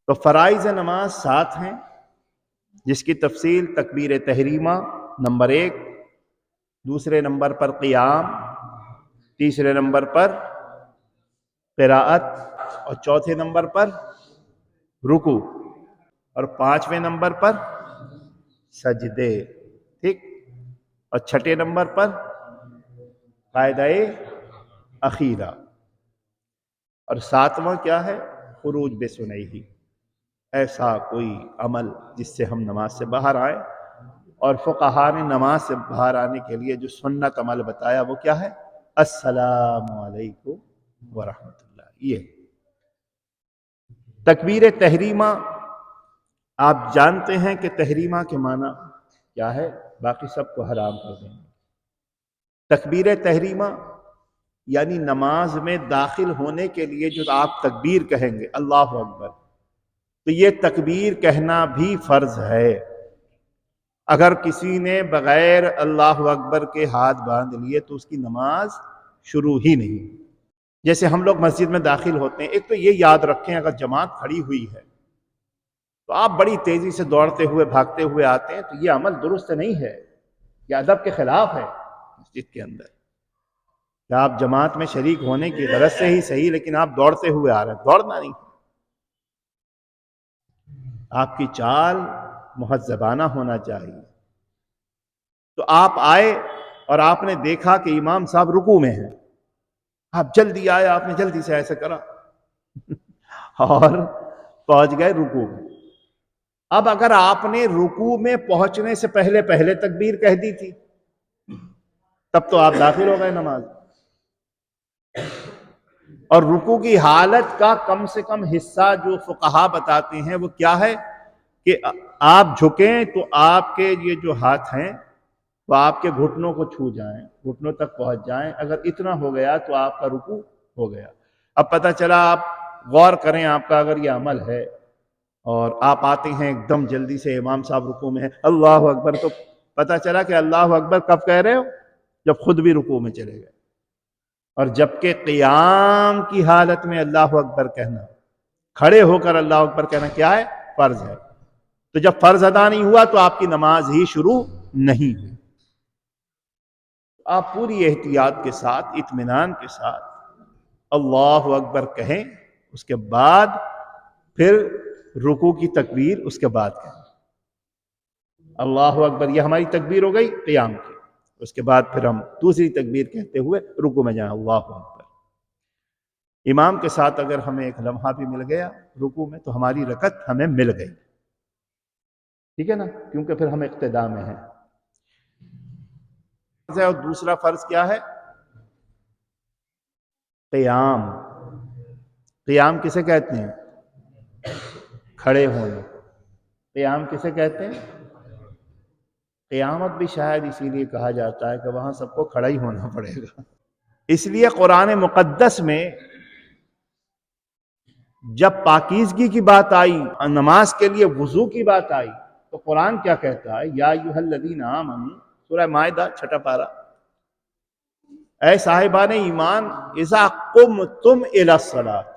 تو فرائض نماز 7 ہیں، جس کی تفصیل تکبیر تحریمہ نمبر 1، دوسرے نمبر پر قیام، تیسرے نمبر پر قراءت، اور چوتھے نمبر پر رکوع، اور 5ویں نمبر پر سجدے، ٹھیک، اور 6 نمبر پر قاعدہ اخیرہ، اور 7واں کیا ہے؟ خروج بسنیہ، ایسا کوئی عمل جس سے ہم نماز سے باہر آئیں۔ اور فقہا نے نماز سے باہر آنے کے لیے جو سنت عمل بتایا وہ کیا ہے؟ السلام علیکم ورحمۃ اللہ۔ یہ تکبیر تحریمہ آپ جانتے ہیں کہ تحریمہ کے معنی کیا ہے، باقی سب کو حرام کر دیں گے۔ تکبیر تحریمہ یعنی نماز میں داخل ہونے کے لیے جو آپ تکبیر کہیں گے، اللہ اکبر، تو یہ تکبیر کہنا بھی فرض ہے۔ اگر کسی نے بغیر اللہ اکبر کے ہاتھ باندھ لیے تو اس کی نماز شروع ہی نہیں۔ جیسے ہم لوگ مسجد میں داخل ہوتے ہیں، ایک تو یہ یاد رکھیں اگر جماعت کھڑی ہوئی ہے تو آپ بڑی تیزی سے دوڑتے ہوئے بھاگتے ہوئے آتے ہیں تو یہ عمل درست نہیں ہے، یہ ادب کے خلاف ہے مسجد کے اندر۔ کہ آپ جماعت میں شریک ہونے کی غرض سے ہی صحیح، لیکن آپ دوڑتے ہوئے آ رہے ہیں، دوڑنا نہیں۔ آپ کی چال مہذبانہ ہونا چاہیے۔ تو آپ آئے اور آپ نے دیکھا کہ امام صاحب رکوع میں ہیں، آپ جلدی آئے، آپ نے جلدی سے ایسے کرا اور پہنچ گئے رکوع میں۔ اب اگر آپ نے رکوع میں پہنچنے سے پہلے تکبیر کہہ دی تھی تب تو آپ داخل ہو گئے نماز۔ اور رکوع کی حالت کا کم سے کم حصہ جو فقہا بتاتے ہیں وہ کیا ہے کہ آپ جھکیں تو آپ کے یہ جو ہاتھ ہیں وہ آپ کے گھٹنوں کو چھو جائیں، گھٹنوں تک پہنچ جائیں۔ اگر اتنا ہو گیا تو آپ کا رکوع ہو گیا۔ اب پتہ چلا، آپ غور کریں، آپ کا اگر یہ عمل ہے اور آپ آتے ہیں ایک دم جلدی سے، امام صاحب رکوع میں ہیں، اللہ اکبر، تو پتہ چلا کہ اللہ اکبر کب کہہ رہے ہو؟ جب خود بھی رکوع میں چلے گئے۔ اور جبکہ قیام کی حالت میں اللہ اکبر کہنا، کھڑے ہو کر اللہ اکبر کہنا کیا ہے؟ فرض ہے۔ تو جب فرض ادا نہیں ہوا تو آپ کی نماز ہی شروع نہیں ہوئی۔ آپ پوری احتیاط کے ساتھ، اطمینان کے ساتھ اللہ اکبر کہیں، اس کے بعد پھر رکوع کی تکبیر اس کے بعد کہیں۔ اللہ اکبر، یہ ہماری تکبیر ہو گئی قیام کی۔ اس کے بعد پھر ہم دوسری تکبیر کہتے ہوئے رکوع میں جائیں، اللہ اکبر۔ امام کے ساتھ اگر ہمیں ایک لمحہ بھی مل گیا رکوع میں تو ہماری رکعت ہمیں مل گئی، ٹھیک ہے نا، کیونکہ پھر ہم اقتداء میں ہیں۔ اور دوسرا فرض کیا ہے؟ قیام۔ قیام کسے کہتے ہیں؟ کھڑے ہونے۔ قیام کسے کہتے ہیں؟ قیامت بھی شاید اسی لیے کہا جاتا ہے کہ وہاں سب کو کھڑا ہی ہونا پڑے گا۔ اس لیے قرآن مقدس میں جب پاکیزگی کی بات آئی، نماز کے لیے وضو کی بات آئی، تو قرآن کیا کہتا ہے؟ یا ایھا الذین آمنوا، سورہ مائدہ 6 پارہ، اے صاحبان ایمان، اذا قمتم الی الصلاۃ،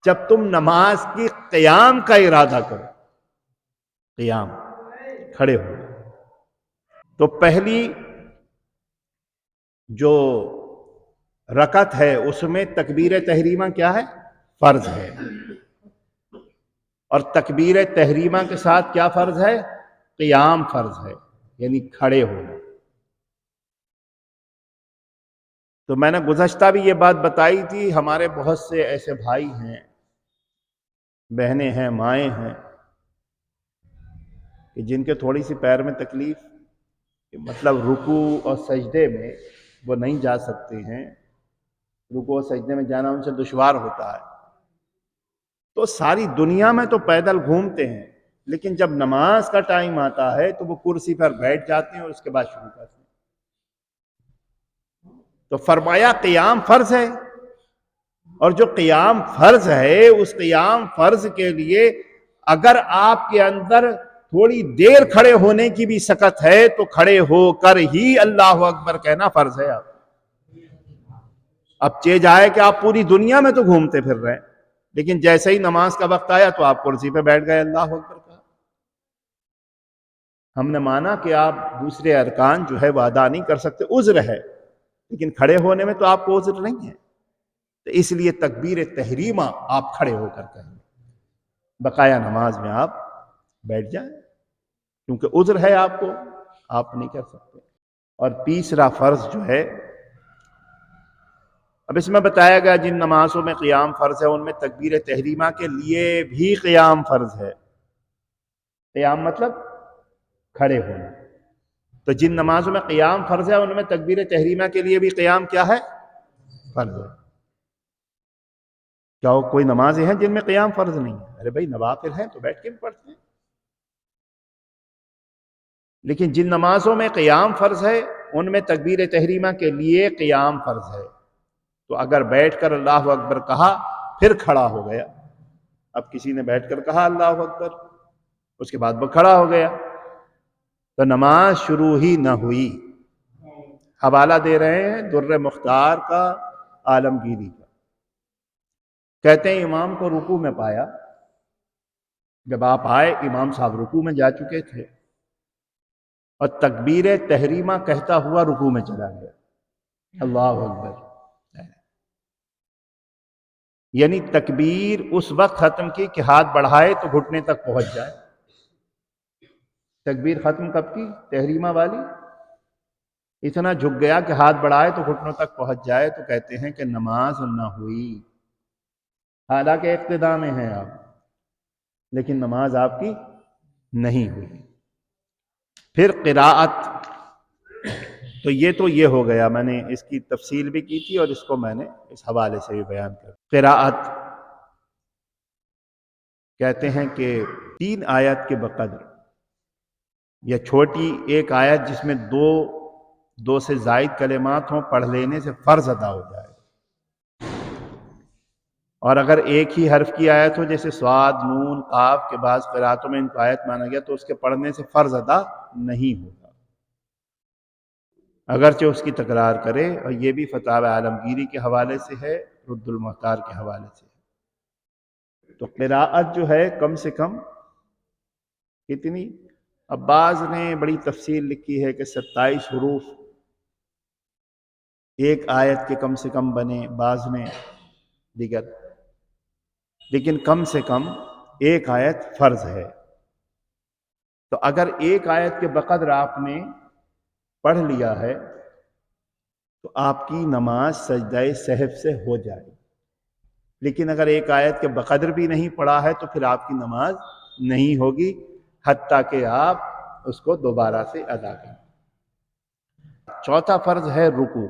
جب تم نماز کی قیام کا ارادہ کرو، قیام، کھڑے ہو، تو پہلی جو رکعت ہے اس میں تکبیر تحریمہ کیا ہے؟ فرض ہے۔ اور تکبیر تحریمہ کے ساتھ کیا فرض ہے؟ قیام فرض ہے، یعنی کھڑے ہونا۔ تو میں نے گزشتہ بھی یہ بات بتائی تھی، ہمارے بہت سے ایسے بھائی ہیں، بہنیں ہیں، مائیں ہیں کہ جن کے تھوڑی سی پیر میں تکلیف، مطلب رکوع اور سجدے میں وہ نہیں جا سکتے ہیں، رکوع اور سجدے میں جانا ان سے دشوار ہوتا ہے، تو ساری دنیا میں تو پیدل گھومتے ہیں، لیکن جب نماز کا ٹائم آتا ہے تو وہ کرسی پر بیٹھ جاتے ہیں اور اس کے بعد شروع کرتے ہیں۔ تو فرمایا قیام فرض ہے، اور جو قیام فرض ہے اس قیام فرض کے لیے اگر آپ کے اندر تھوڑی دیر کھڑے ہونے کی بھی سکت ہے تو کھڑے ہو کر ہی اللہ اکبر کہنا فرض ہے۔ اب چیز آئے کہ آپ پوری دنیا میں تو گھومتے پھر رہے ہیں، لیکن جیسے ہی نماز کا وقت آیا تو آپ کرسی پہ بیٹھ گئے، اللہ اکبر کہا۔ ہم نے مانا کہ آپ دوسرے ارکان جو ہے وہ ادا نہیں کر سکتے، عذر ہے، لیکن کھڑے ہونے میں تو آپ کو عذر نہیں ہے، تو اس لیے تکبیر تحریمہ آپ کھڑے ہو کر کہیں، بقایا نماز میں آپ بیٹھ جائیں، کیونکہ عذر ہے آپ کو، آپ نہیں کر سکتے۔ اور تیسرا فرض جو ہے، اب اس میں بتایا گیا جن نمازوں میں قیام فرض ہے ان میں تکبیر تحریمہ کے لیے بھی قیام فرض ہے۔ قیام مطلب کھڑے ہونا، تو جن نمازوں میں قیام فرض ہے ان میں تکبیر تحریمہ کے لیے بھی قیام کیا ہے؟ فرض ہے۔ کیا کوئی نمازیں ہیں جن میں قیام فرض نہیں ہے؟ ارے بھائی نوافل ہیں تو بیٹھ کے بھی پڑھتے ہیں، لیکن جن نمازوں میں قیام فرض ہے ان میں تکبیر تحریمہ کے لیے قیام فرض ہے۔ تو اگر بیٹھ کر اللہ اکبر کہا پھر کھڑا ہو گیا، اب کسی نے بیٹھ کر کہا اللہ اکبر، اس کے بعد وہ کھڑا ہو گیا، تو نماز شروع ہی نہ ہوئی۔ حوالہ دے رہے ہیں در مختار کا، عالمگیری کا، کہتے ہیں امام کو رکوع میں پایا، جب آپ آئے امام صاحب رکوع میں جا چکے تھے اور تکبیر تحریمہ کہتا ہوا رکوع میں چلا گیا، اللہ اکبر، یعنی تکبیر اس وقت ختم کی کہ ہاتھ بڑھائے تو گھٹنے تک پہنچ جائے۔ تکبیر ختم کب کی؟ تحریمہ والی، اتنا جھک گیا کہ ہاتھ بڑھائے تو گھٹنوں تک پہنچ جائے، تو کہتے ہیں کہ نماز نہ ہوئی، حالانکہ ابتدا میں ہیں آپ، لیکن نماز آپ کی نہیں ہوئی۔ پھر قراءت، تو یہ ہو گیا، میں نے اس کی تفصیل بھی کی تھی اور اس کو میں نے اس حوالے سے بھی بیان کیا۔ قراءت کہتے ہیں کہ 3 آیت کے بقدر، یا چھوٹی ایک آیت جس میں دو سے زائد کلمات ہوں، پڑھ لینے سے فرض ادا ہو جائے، اور اگر ایک ہی حرف کی آیت ہو جیسے صاد، نون، قاف کے بعض قراتوں میں ان کو آیت مانا گیا تو اس کے پڑھنے سے فرض ادا نہیں ہوگا، اگرچہ اس کی تکرار کرے، اور یہ بھی فتاوی عالمگیری کے حوالے سے ہے، رد المختار کے حوالے سے ہے۔ تو قراءت جو ہے کم سے کم کتنی؟ اب بعض نے بڑی تفصیل لکھی ہے کہ 27 حروف ایک آیت کے کم سے کم بنے، بعض نے دیگر، لیکن کم سے کم ایک آیت فرض ہے۔ تو اگر ایک آیت کے بقدر آپ نے پڑھ لیا ہے تو آپ کی نماز سجدہ سہو سے ہو جائے، لیکن اگر ایک آیت کے بقدر بھی نہیں پڑھا ہے تو پھر آپ کی نماز نہیں ہوگی، حتیٰ کہ آپ اس کو دوبارہ سے ادا کریں۔ چوتھا فرض ہے رکوع۔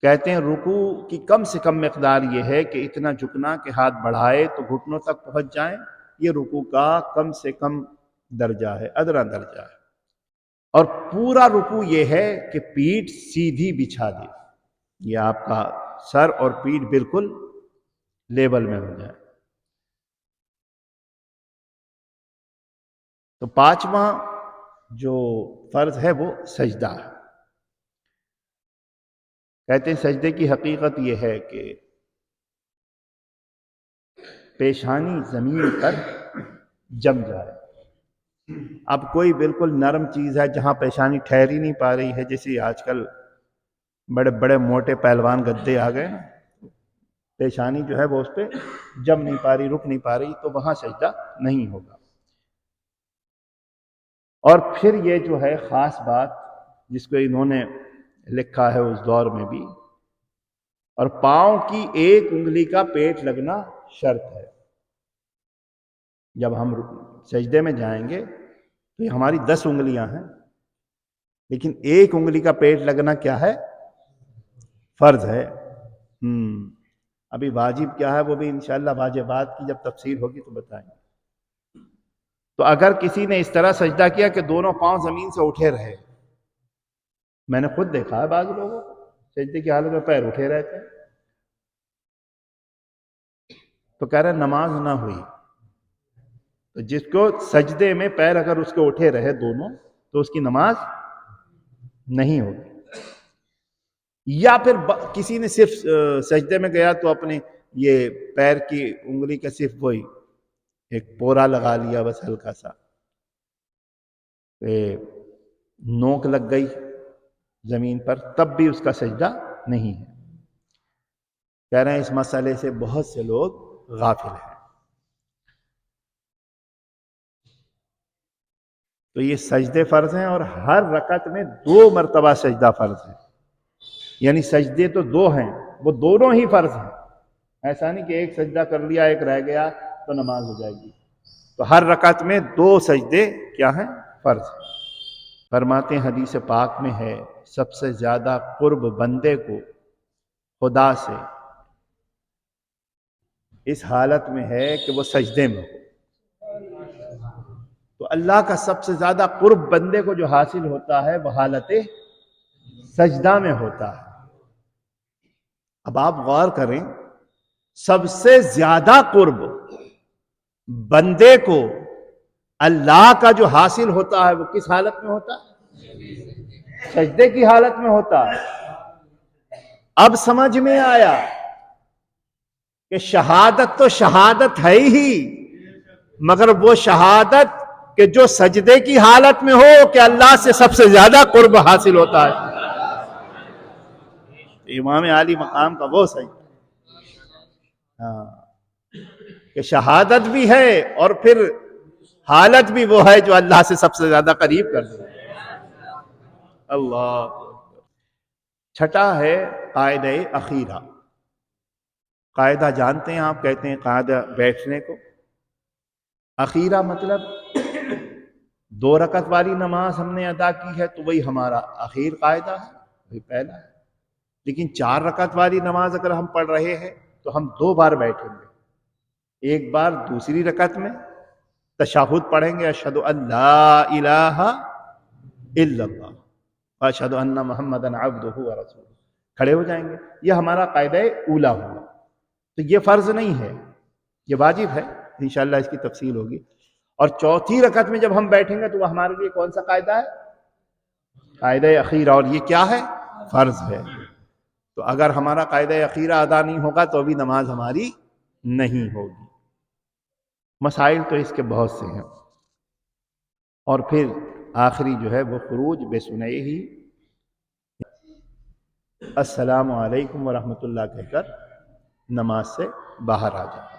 کہتے ہیں رکوع کی کم سے کم مقدار یہ ہے کہ اتنا جھکنا کہ ہاتھ بڑھائے تو گھٹنوں تک پہنچ جائیں، یہ رکوع کا کم سے کم درجہ ہے، ادنیٰ درجہ ہے۔ اور پورا رکوع یہ ہے کہ پیٹھ سیدھی بچھا دے، یہ آپ کا سر اور پیٹھ بالکل لیول میں ہو جائے۔ تو 5واں جو فرض ہے وہ سجدہ ہے۔ کہتے ہیں سجدے کی حقیقت یہ ہے کہ پیشانی زمین پر جم جائے۔ اب کوئی بالکل نرم چیز ہے جہاں پیشانی ٹھہر ہی نہیں پا رہی ہے، جیسے آج کل بڑے بڑے موٹے پہلوان گدے آ گئے، پیشانی جو ہے وہ اس پہ جم نہیں پا رہی، رک نہیں پا رہی، تو وہاں سجدہ نہیں ہوگا۔ اور پھر یہ جو ہے خاص بات جس کو انہوں نے لکھا ہے اس دور میں بھی، اور پاؤں کی ایک انگلی کا پیٹ لگنا شرط ہے۔ جب ہم سجدے میں جائیں گے تو یہ ہماری 10 انگلیاں ہیں، لیکن ایک انگلی کا پیٹ لگنا کیا ہے؟ فرض ہے۔ ابھی واجب کیا ہے وہ بھی انشاءاللہ واجبات کی جب تفصیل ہوگی تو بتائیں گے۔ تو اگر کسی نے اس طرح سجدہ کیا کہ دونوں پاؤں زمین سے اٹھے رہے، میں نے خود دیکھا ہے بعض لوگوں کو سجدے کی حالت میں پیر اٹھے رہتے ہیں، تو کہہ رہے نماز نہ ہوئی۔ تو جس کو سجدے میں پیر اگر اس کے اٹھے رہے دونوں تو اس کی نماز نہیں ہوگی۔ یا پھر کسی نے صرف سجدے میں گیا تو اپنے یہ پیر کی انگلی کا صرف وہی ایک پورا لگا لیا بس ہلکا سا، نوک لگ گئی زمین پر، تب بھی اس کا سجدہ نہیں ہے۔ کہہ رہے ہیں اس مسئلے سے بہت سے لوگ غافل ہیں۔ تو یہ سجدے فرض ہیں، اور ہر رکعت میں 2 مرتبہ سجدہ فرض ہے، یعنی سجدے تو 2 ہیں، وہ دونوں ہی فرض ہیں۔ ایسا نہیں کہ ایک سجدہ کر لیا ایک رہ گیا تو نماز ہو جائے گی۔ تو ہر رکعت میں 2 سجدے کیا ہیں؟ فرض ہیں۔ فرماتے ہیں حدیث پاک میں ہے، سب سے زیادہ قرب بندے کو خدا سے اس حالت میں ہے کہ وہ سجدے میں ہو۔ تو اللہ کا سب سے زیادہ قرب بندے کو جو حاصل ہوتا ہے وہ حالت سجدہ میں ہوتا ہے۔ اب آپ غور کریں، سب سے زیادہ قرب بندے کو اللہ کا جو حاصل ہوتا ہے وہ کس حالت میں ہوتا ہے؟ سجدے کی حالت میں ہوتا ہے۔ اب سمجھ میں آیا کہ شہادت تو شہادت ہے ہی، مگر وہ شہادت کہ جو سجدے کی حالت میں ہو کہ اللہ سے سب سے زیادہ قرب حاصل ہوتا ہے۔ امام عالی مقام کا وہ سجدہ، کہ شہادت بھی ہے اور پھر حالت بھی وہ ہے جو اللہ سے سب سے زیادہ قریب کر دے۔ اللہ۔ چھٹا ہے قاعدہ اخیرہ۔ قاعدہ جانتے ہیں آپ، کہتے ہیں قاعدہ بیٹھنے کو۔ اخیرہ مطلب 2 رکعت والی نماز ہم نے ادا کی ہے تو وہی ہمارا اخیر قاعدہ ہے، وہی پہلا ہے۔ لیکن 4 رکعت والی نماز اگر ہم پڑھ رہے ہیں تو ہم 2 بار بیٹھیں گے۔ ایک بار دوسری رکعت میں تشہد پڑھیں گے، اشہد ان لا الہ الا اللہ واشہد ان محمدً عبدہ ورسولہ، کھڑے ہو جائیں گے۔ یہ ہمارا قاعدہ اولا ہوا۔ تو یہ فرض نہیں ہے، یہ واجب ہے، انشاءاللہ اس کی تفصیل ہوگی۔ اور چوتھی رکعت میں جب ہم بیٹھیں گے تو وہ ہمارے لیے کون سا قاعدہ ہے؟ قاعدہ اخیرہ، اور یہ کیا ہے؟ فرض ہے۔ تو اگر ہمارا قاعدہ اخیرہ ادا نہیں ہوگا تو ابھی نماز ہماری نہیں ہوگی۔ مسائل تو اس کے بہت سے ہیں۔ اور پھر آخری جو ہے وہ خروج بسنئہ ہی السلام علیکم ورحمۃ اللہ کہہ کر نماز سے باہر آ جائے۔